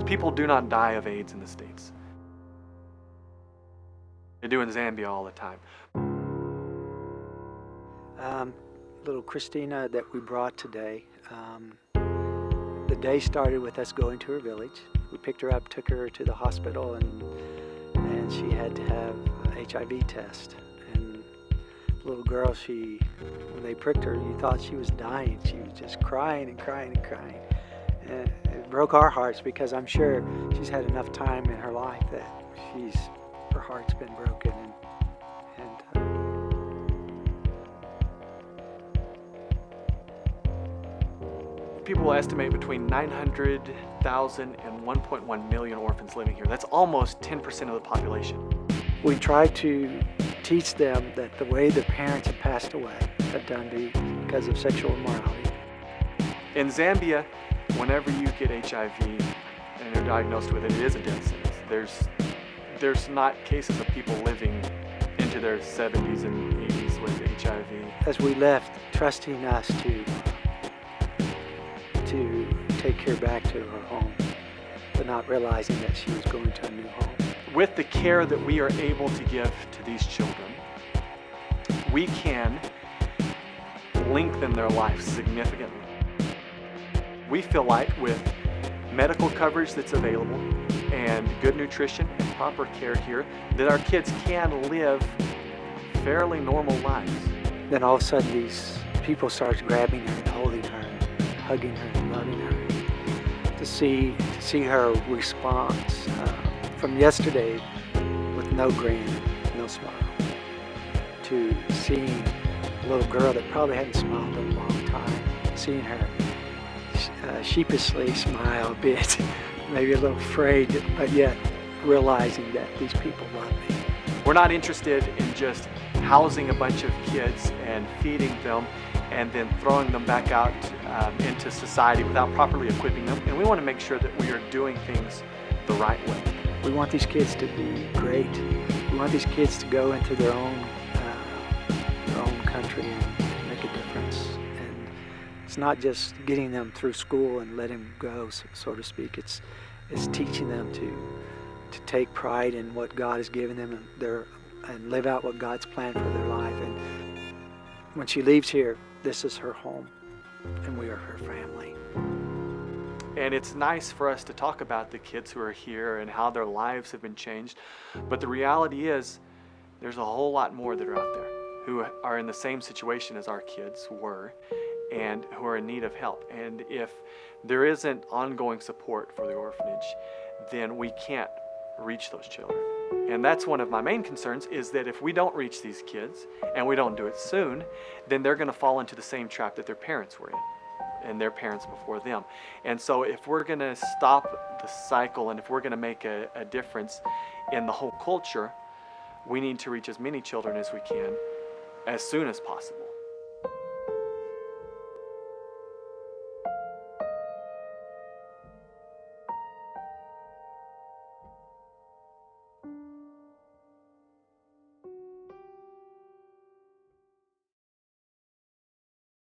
People do not die of AIDS in the States. They do in Zambia all the time. Little Christina that we brought today, the day started with us going to her village. We picked her up, took her to the hospital, and she had to have an HIV test. And the little girl, when they pricked her, you thought she was dying. She was just crying and crying and crying. And it broke our hearts because I'm sure she's had enough time in her life that her heart's been broken. People estimate between 900,000 and 1.1 million orphans living here. That's almost 10% of the population. We try to teach them that the way their parents have passed away have done because of sexual immorality. In Zambia, whenever you get HIV and you're diagnosed with it, it is a death sentence. There's not cases of people living into their 70s and 80s with HIV. As we left, trusting us to take her back to her home, but not realizing that she was going to a new home. With the care that we are able to give to these children, we can lengthen their lives significantly. We feel like with medical coverage that's available and good nutrition and proper care here, that our kids can live fairly normal lives. Then all of a sudden these people start grabbing her and holding her, and hugging her and loving her. To see her response from yesterday with no grin, no smile, to seeing a little girl that probably hadn't smiled in a long time, seeing her sheepishly smile a bit, maybe a little afraid, but yet realizing that these people love me. We're not interested in just housing a bunch of kids and feeding them and then throwing them back out into society without properly equipping them. And we want to make sure that we are doing things the right way. We want these kids to be great. We want these kids to go into their own country and make a difference. And it's not just getting them through school and letting them go, so to speak. It's teaching them to take pride in what God has given them and live out what God's planned for their life. And when she leaves here, this is her home, and we are her family. And it's nice for us to talk about the kids who are here and how their lives have been changed. But the reality is, there's a whole lot more that are out there who are in the same situation as our kids were and who are in need of help. And if there isn't ongoing support for the orphanage, then we can't reach those children. And that's one of my main concerns, is that if we don't reach these kids and we don't do it soon, then they're going to fall into the same trap that their parents were in and their parents before them. And so if we're going to stop the cycle and if we're going to make a difference in the whole culture, we need to reach as many children as we can as soon as possible.